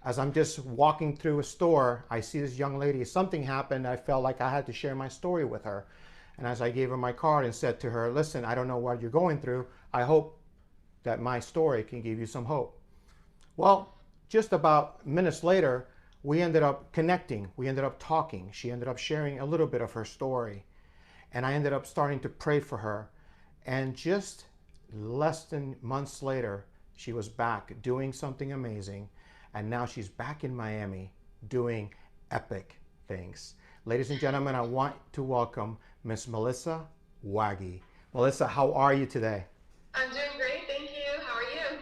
as I'm just walking through a store, I see this young lady. Something happened. I felt like I had to share my story with her. And as I gave her my card and said to her, listen, I don't know what you're going through. I hope that my story can give you some hope. Well, just about minutes later, we ended up connecting. We ended up talking. She ended up sharing a little bit of her story. And I ended up starting to pray for her. And just less than months later, she was back doing something amazing. And now she's back in Miami doing epic things. Ladies and gentlemen, I want to welcome Miss Melitsa Waage. Melitsa, how are you today? I'm doing great, thank you. How are you?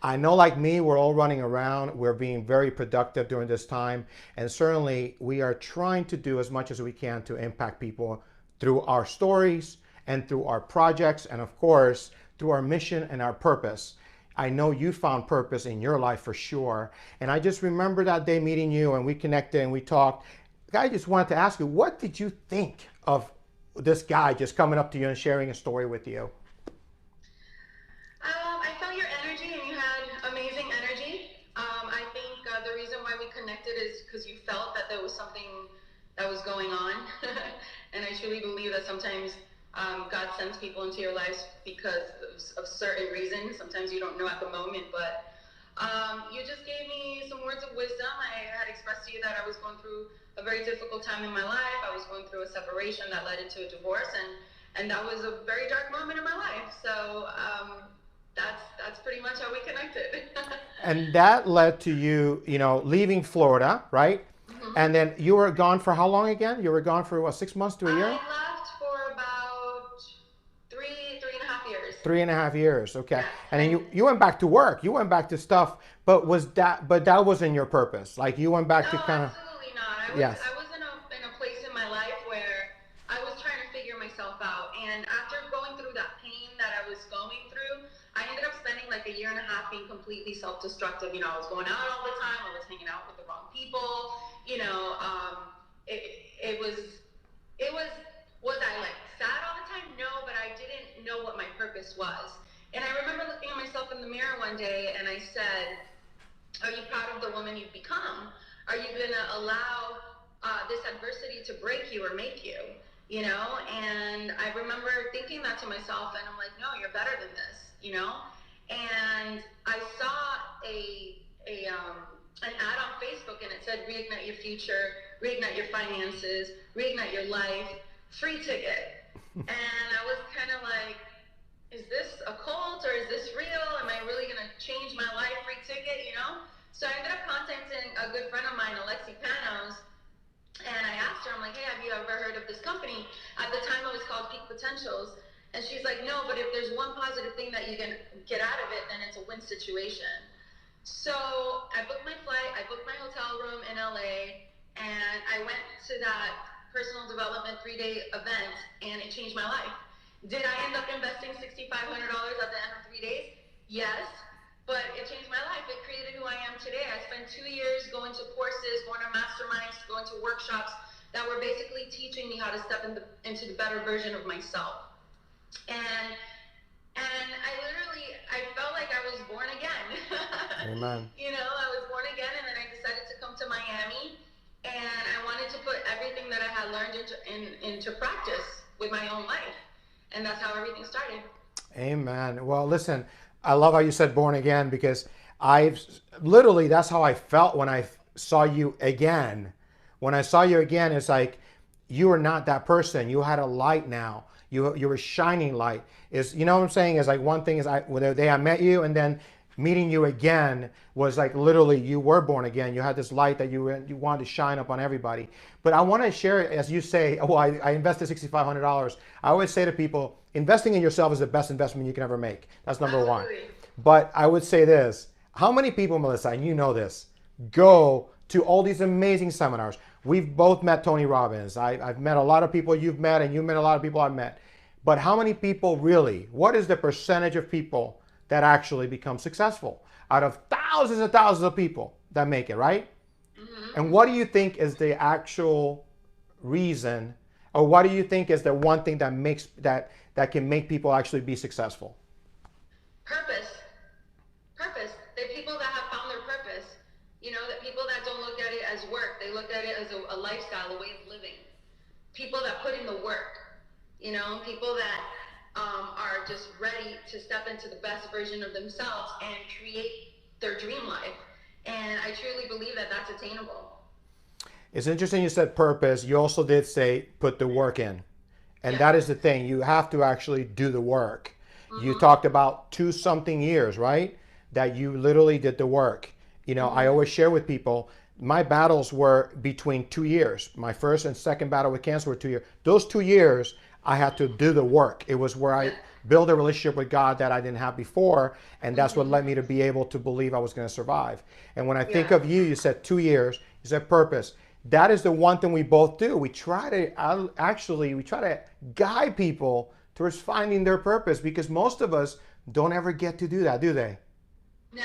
I know, like me, we're all running around. We're being very productive during this time. And certainly we are trying to do as much as we can to impact people through our stories and through our projects and, of course, through our mission and our purpose. I know you found purpose in your life for sure. And I just remember that day meeting you, and we connected and we talked. I just wanted to ask you, what did you think of this guy just coming up to you and sharing a story with you? I felt your energy and you had amazing energy. I think the reason why we connected is because you felt that there was something that was going on. And I truly believe that sometimes God sends people into your lives because of certain reasons. Sometimes you don't know at the moment, but you just gave me some words of wisdom. I had expressed to you that I was going through a very difficult time in my life. I was going through a separation that led into a divorce, and that was a very dark moment in my life. So that's pretty much how we connected. And that led to you, leaving Florida, right? Mhm. And then you were gone for how long again? You were gone for what, 6 months to a I year? left for about three and a half years. 3.5 years, okay. Yes, And then and you went back to work. You went back to stuff, but that wasn't your purpose. Like you went back no, to kind of, absolutely not. I was yes. I was in a place in my life where I was trying to figure myself out. And after going through that pain that I was going through, I ended up spending like a year and a half being completely self-destructive. I was going out all the time. I was hanging out with the wrong people. You know, it was I like sad all the time? No, but I didn't know what my purpose was. And I remember looking at myself in the mirror one day and I said, are you proud of the woman you've become? Are you going to allow this adversity to break you or make you? And I remember thinking that to myself, and I'm like, no, you're better than this. And I saw an ad on Facebook, and it said, reignite your future, reignite your finances, reignite your life, free ticket. And I was kind of like, is this a cult or is this real? Am I really going to change my life? Free ticket? So I ended up contacting a good friend of mine, Alexi Panos, and I asked her, I'm like, hey, have you ever heard of this company? At the time it was called Peak Potentials. And she's like, no, but if there's one positive thing that you can get out of it, then it's a win situation. So I booked my flight, I booked my hotel room in LA, and I went to that personal development 3-day event, and it changed my life. Did I end up investing $6,500 at the end of 3 days? Yes, but it changed my life. It created who I am today. I spent 2 years going to courses, going to masterminds, going to workshops that were basically teaching me how to step into the better version of myself. And I felt like I was born again. Amen. I was born again, and then I decided to come to Miami, and I wanted to put everything that I had learned into practice with my own life. And that's how everything started. Amen. Well, listen, I love how you said born again, because that's how I felt when I saw you again. When I saw you again, it's like you are not that person. You had a light now. You're a shining light. You know what I'm saying? Is like one thing is the day I met you, and then meeting you again was like literally you were born again. You had this light that you wanted to shine up on everybody. But I want to share, as you say, well, I invested $6,500. I always say to people, investing in yourself is the best investment you can ever make. That's number one. Absolutely. But I would say this, how many people, Melissa, and you know this, go to all these amazing seminars? We've both met Tony Robbins. I've met a lot of people you've met, and you've met a lot of people I've met. But how many people really, what is the percentage of people that actually become successful out of thousands and thousands of people that make it, right? Mm-hmm. And what do you think is the actual reason, or what do you think is the one thing that makes that can make people actually be successful? Purpose. The people that have found their purpose. that people that don't look at it as work, they look at it as a lifestyle, a way of living. People that put in the work, people that are just ready to step into the best version of themselves and create their dream life. And I truly believe that that's attainable. It's interesting you said purpose. You also did say put the work in. And that is the thing. You have to actually do the work. You talked about 2-something years, right? That you literally did the work. I always share with people, my battles were between 2 years. My first and second battle with cancer were 2 years. Those 2 years, I had to do the work. It was where I built a relationship with God that I didn't have before. And that's what led me to be able to believe I was going to survive. And when I think of you, you said 2 years, you said purpose. That is the one thing we both do. We try to guide people towards finding their purpose, because most of us don't ever get to do that, do they? No.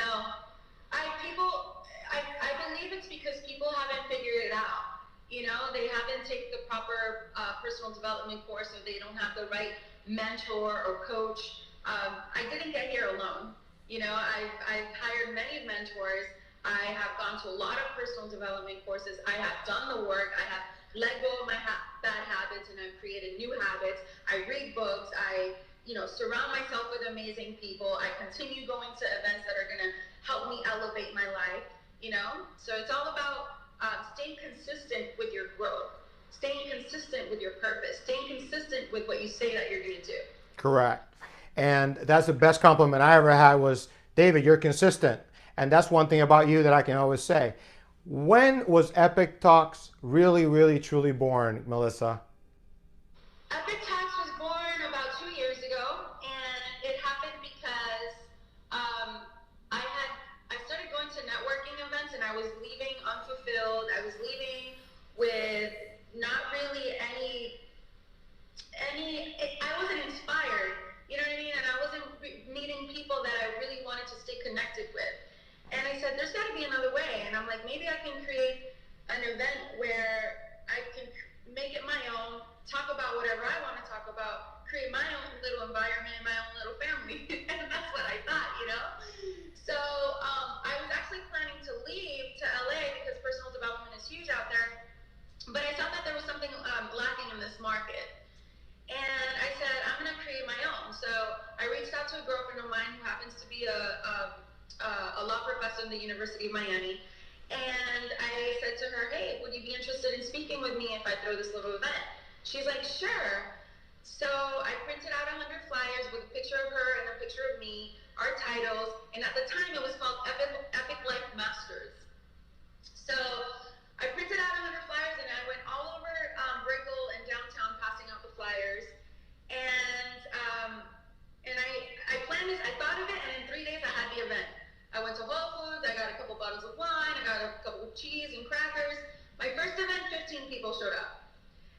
I believe it's because people haven't figured it out. They haven't taken the proper personal development course, or they don't have the right mentor or coach. I didn't get here alone. I've hired many mentors. I have gone to a lot of personal development courses. I have done the work. I have let go of my bad habits, and I've created new habits. I read books. I surround myself with amazing people. I continue going to events that are going to help me elevate my life. So it's all about staying consistent with your growth, staying consistent with your purpose, staying consistent with what you say that you're going to do. Correct. And that's the best compliment I ever had was, David, you're consistent. And that's one thing about you that I can always say. When was Epic Talks really, really, truly born, Melitsa? Epic Talks was born about 2 years ago, and it happened because I started going to networking events, and I was leaving unfulfilled. I was leaving with not really I wasn't inspired, you know what I mean? And I wasn't meeting people that I really wanted to stay connected with. And I said, there's got to be another way. And I'm like, maybe I can create an event where I can make it my own, talk about whatever I want to talk about, create my own little environment, my own little family. And that's what I thought, So I was actually planning to leave to LA because personal development is huge out there. But I thought that there was something lacking in this market. And I said, I'm going to create my own. So I reached out to a girlfriend of mine who happens to be a law professor in the University of Miami. And I said to her, hey, would you be interested in speaking with me if I throw this little event? She's like, sure. So I printed out 100 flyers with a picture of her and a picture of me, our titles. And at the time, it was called Epic Life Masters. So I printed out 100 flyers, and I went all over Brickell and downtown passing out the flyers. And I planned this, I thought of it, and in 3 days I had the event. I went to Whole Foods, I got a couple bottles of wine, I got a couple of cheese and crackers. My first event, 15 people showed up.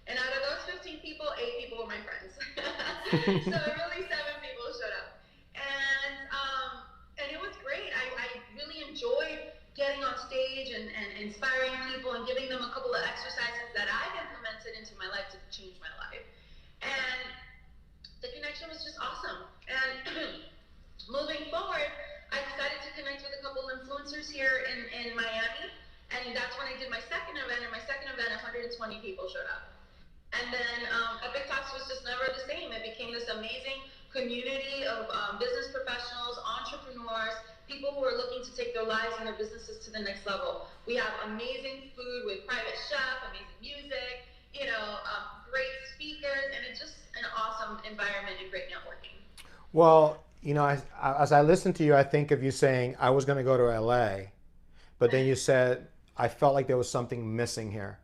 And out of those 15 people, 8 people were my friends. So really 7 people showed up. And it was great. I really enjoyed getting on stage and inspiring people and giving them a couple of exercises that I've implemented into my life to change my life. And the connection was just awesome. And moving forward, I decided to connect with a couple of influencers here in Miami. And that's when I did my second event. And my second event, 120 people showed up. And then Epic Talks was just never the same. It became this amazing community of business professionals, entrepreneurs, people who are looking to take their lives and their businesses to the next level. We have amazing food with private chef, amazing music, great speakers, and it's just an awesome environment and great networking. Well, as I listen to you, I think of you saying, I was going to go to LA, but then you said, I felt like there was something missing here.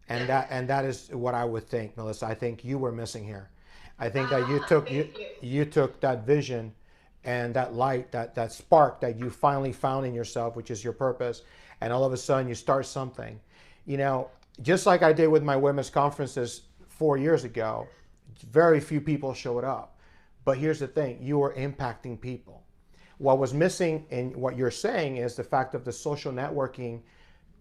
And that is what I would think, Melitsa. I think you were missing here. I think that you took that vision and that light, that spark that you finally found in yourself, which is your purpose, and all of a sudden you start something. Just like I did with my women's conferences 4 years ago, very few people showed up. But here's the thing, you were impacting people. What was missing in what you're saying is the fact of the social networking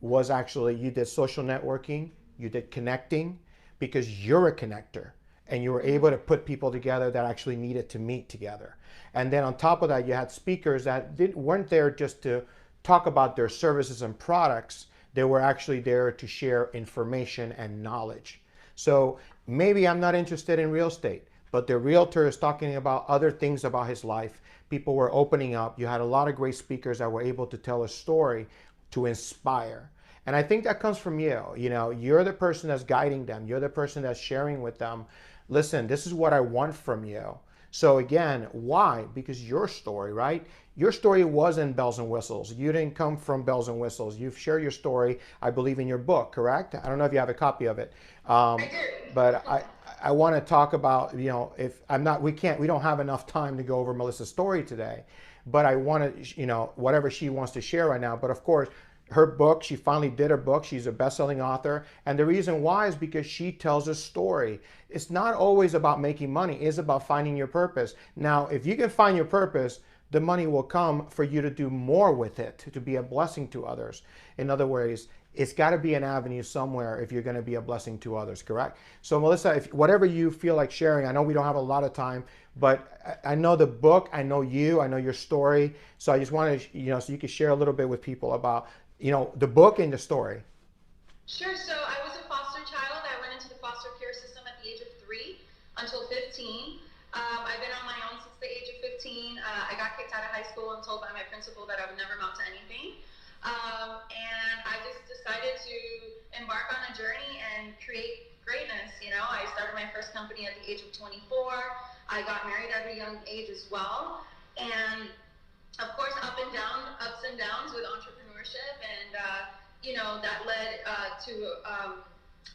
was actually, you did social networking, you did connecting, because you're a connector and you were able to put people together that actually needed to meet together. And then on top of that, you had speakers that weren't there just to talk about their services and products. They were actually there to share information and knowledge. So maybe I'm not interested in real estate, but the realtor is talking about other things about his life. People were opening up. You had a lot of great speakers that were able to tell a story to inspire. And I think that comes from you. You know, you're the person that's guiding them. You're the person that's sharing with them. Listen, this is what I want from you. So again, why? Because your story, right? Your story wasn't bells and whistles. You didn't come from bells and whistles. You've shared your story, I believe, in your book, correct? I don't know if you have a copy of it. I do. But I want to talk about, you know, if I'm not, we don't have enough time to go over Melissa's story today, but I want to, you know, whatever she wants to share right now. But of course, her book, she finally did her book. She's a best-selling author. And the reason why is because she tells a story. It's not always about making money. It's about finding your purpose. Now, if you can find your purpose, the money will come for you to do more with it, to be a blessing to others. In other words, it's got to be an avenue somewhere if you're going to be a blessing to others, correct? So Melissa, if whatever you feel like sharing, I know we don't have a lot of time, but I know the book, I know you, I know your story. So I just wanted to, you know, so you could share a little bit with people about, you know, the book and the story. Sure. So I was a foster child. I went into the foster care system at the age of 3 until 15. I've been on my own since the age of 15. I got kicked out of high school and told by my principal that I would never amount to anything. And I just decided to embark on a journey and create greatness. You know, I started my first company at the age of 24. I got married at a young age as well. And of course, ups and downs with entrepreneurship. And, you know, that led to,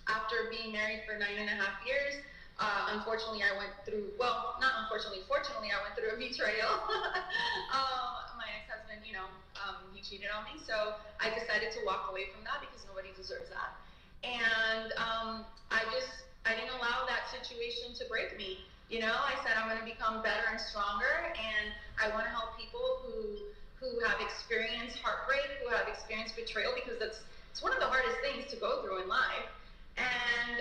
after being married for 9.5 years, unfortunately, I went through, well, not unfortunately, fortunately, I went through a betrayal. My ex-husband, you know, he cheated on me. So I decided to walk away from that because nobody deserves that. And I didn't allow that situation to break me. You know, I said I'm going to become better and stronger, and I want to help people who have experienced heartbreak, who have experienced betrayal, because it's one of the hardest things to go through in life, and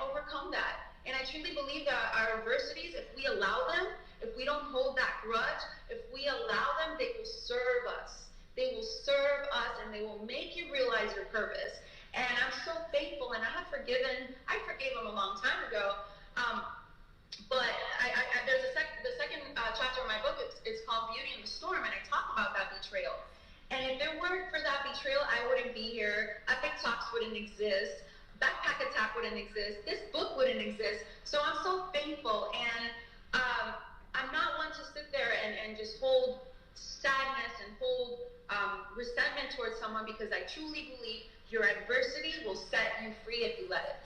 overcome that. And I truly believe that our adversities, if we allow them, if we don't hold that grudge, if we allow them, they will serve us. They will serve us, and they will make you realize your purpose. And I'm so thankful, and I forgave him a long time ago. But there's the second chapter of my book. It's called Beauty in the Storm, and I talk about that betrayal. And if it weren't for that betrayal, I wouldn't be here. Epic Talks wouldn't exist. Backpack Attack wouldn't exist. This book wouldn't exist. So I'm so thankful, and I'm not one to sit there and just hold sadness and hold resentment towards someone, because I truly believe your adversity will set you free if you let it.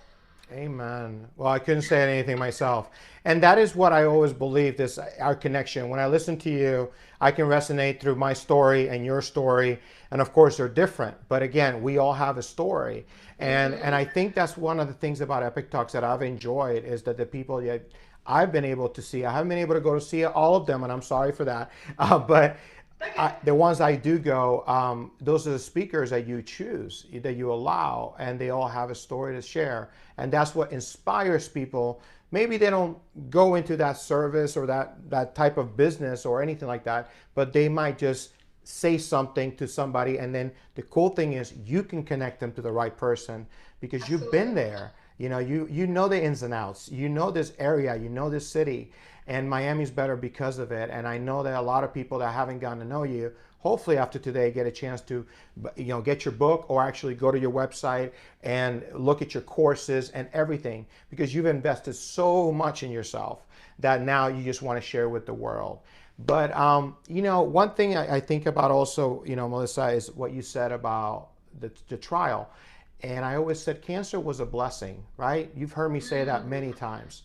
Amen. Well, I couldn't say anything myself. And that is what I always believe, this our connection. When I listen to you, I can resonate through my story and your story. And of course, they're different. But again, we all have a story. And I think that's one of the things about Epic Talks that I've enjoyed, is that the people that I've been able to see, I haven't been able to go to see all of them, and I'm sorry for that. But the ones I do go, those are the speakers that you choose, that you allow, and they all have a story to share. And that's what inspires people. Maybe they don't go into that service or that type of business or anything like that, but they might just say something to somebody. And then the cool thing is you can connect them to the right person, because you've been there. You know, you know the ins and outs. You know this area, you know this city. And Miami's better because of it. And I know that a lot of people that haven't gotten to know you, hopefully after today, get a chance to, you know, get your book, or actually go to your website and look at your courses and everything, because you've invested so much in yourself that now you just want to share with the world. But, you know, one thing I think about also, you know, Melissa, is what you said about the trial. And I always said cancer was a blessing, right? You've heard me say that many times.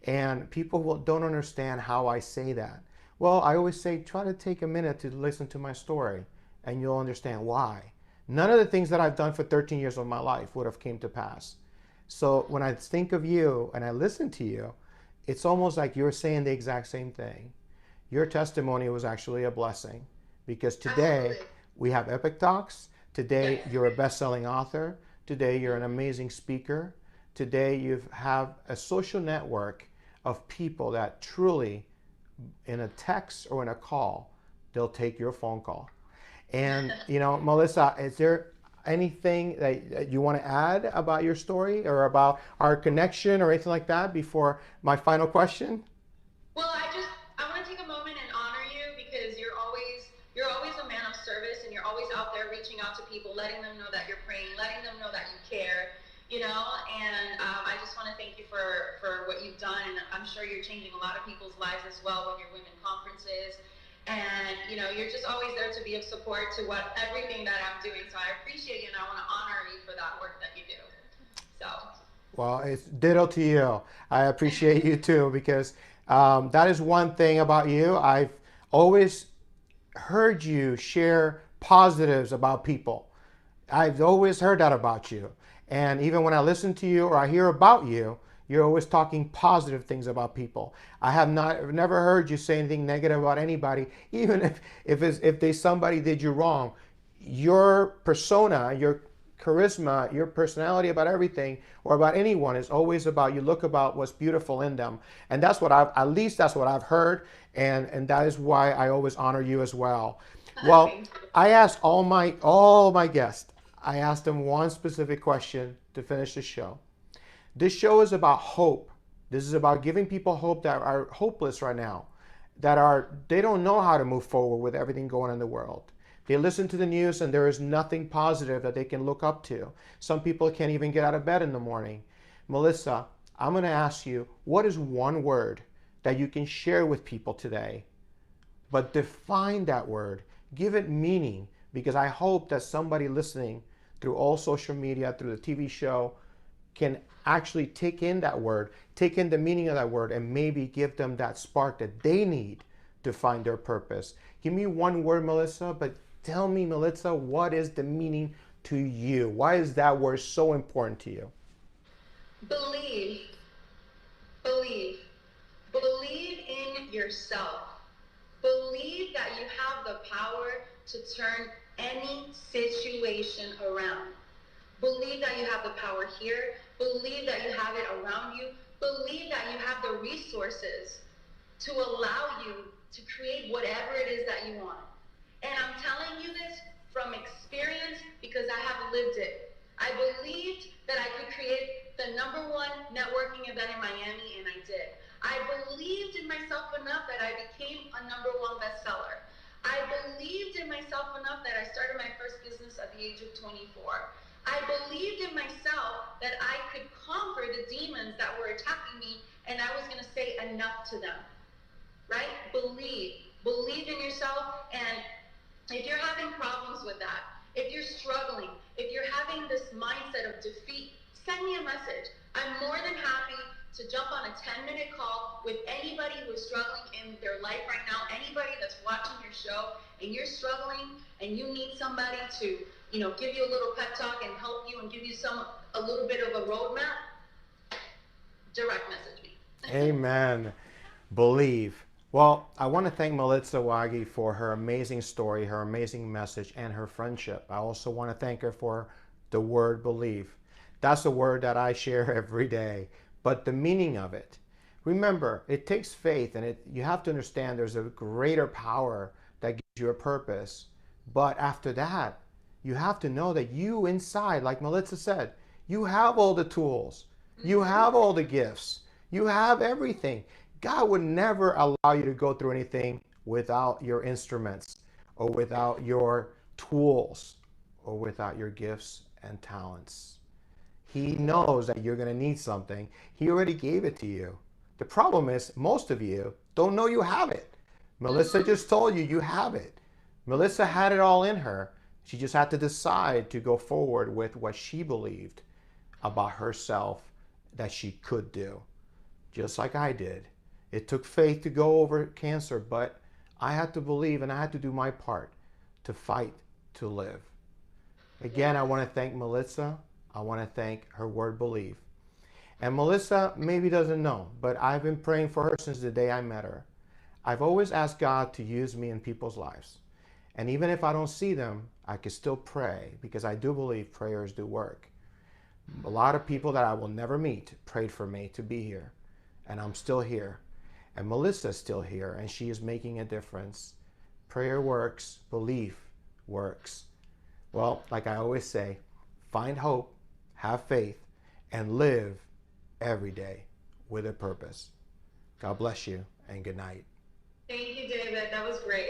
And people don't understand how I say that. Well, I always say, try to take a minute to listen to my story, and you'll understand why. None of the things that I've done for 13 years of my life would have came to pass. So when I think of you and I listen to you, it's almost like you're saying the exact same thing. Your testimony was actually a blessing, because today we have Epic Talks. Today you're a best-selling author. Today you're an amazing speaker. Today you have a social network of people that truly, in a text or in a call, they'll take your phone call. And, you know, Melissa, is there anything that you want to add about your story or about our connection or anything like that before my final question? Well, I want to take a moment and honor you because you're always a man of service, and you're always out there reaching out to people, letting them know that you're praying, letting them know that you care, you know. And I just want to thank you for what you've done, and I'm sure you're changing a lot of people's lives as well with your women conferences. And you know, you're just always there to be of support to everything that I'm doing. So I appreciate you, and I want to honor you for that work that you do. So. Well, it's ditto to you. I appreciate you too, because that is one thing about you. I've always heard you share positives about people. I've always heard that about you. And even when I listen to you or I hear about you, you're always talking positive things about people. I have never heard you say anything negative about anybody, even if somebody did you wrong. Your persona, your charisma, your personality about everything or about anyone is always about, you look about what's beautiful in them. And that's what at least that's what I've heard. And that is why I always honor you as well. Well, I asked all my guests, I asked them one specific question to finish the show. This show is about hope. This is about giving people hope that are hopeless right now, they don't know how to move forward with everything going on in the world. They listen to the news and there is nothing positive that they can look up to. Some people can't even get out of bed in the morning. Melissa, I'm going to ask you, what is one word that you can share with people today? But define that word, give it meaning, because I hope that somebody listening through all social media, through the TV show, can actually take in that word, take in the meaning of that word, and maybe give them that spark that they need to find their purpose. Give me one word, Melissa, but tell me, Melissa, what is the meaning to you? Why is that word so important to you? Believe. Believe. Believe in yourself. Believe that you have the power to turn any situation around. Believe that you have the power here. Believe that you have it around you. Believe that you have the resources to allow you to create whatever it is that you want. And I'm telling you this from experience because I have lived it. I believed that I could create the #1 networking event in Miami, and I did. I believed in myself enough that I became a #1 bestseller. I believed in myself enough that I started my first business at the age of 24. I believed in myself that I could conquer the demons that were attacking me, and I was going to say enough to them. Right? Believe in yourself. And if you're having problems with that, if you're struggling, if you're having this mindset of defeat, send me a message. I'm more than happy to jump on a 10-minute call with anybody who is struggling in their life right now, anybody that's watching your show and you're struggling and you need somebody to, you know, give you a little pep talk and help you and give you a little bit of a roadmap, direct message me. Amen. Believe. Well, I want to thank Melitsa Waage for her amazing story, her amazing message, and her friendship. I also want to thank her for the word believe. That's a word that I share every day, but the meaning of it. Remember, it takes faith, and you have to understand there's a greater power that gives you a purpose. But after that, you have to know that you inside, like Melitsa said, you have all the tools. You have all the gifts. You have everything. God would never allow you to go through anything without your instruments or without your tools or without your gifts and talents. He knows that you're going to need something. He already gave it to you. The problem is most of you don't know you have it. Melissa just told you have it. Melissa had it all in her. She just had to decide to go forward with what she believed about herself that she could do, just like I did. It took faith to go over cancer, but I had to believe and I had to do my part to fight to live. Again, I want to thank Melitsa. I want to thank her word believe. And Melissa maybe doesn't know, but I've been praying for her since the day I met her. I've always asked God to use me in people's lives. And even if I don't see them, I can still pray because I do believe prayers do work. A lot of people that I will never meet prayed for me to be here, and I'm still here. And Melissa's still here, and she is making a difference. Prayer works, belief works. Well, like I always say, find hope, have faith, and live every day with a purpose. God bless you, and good night. Thank you, David. That was great.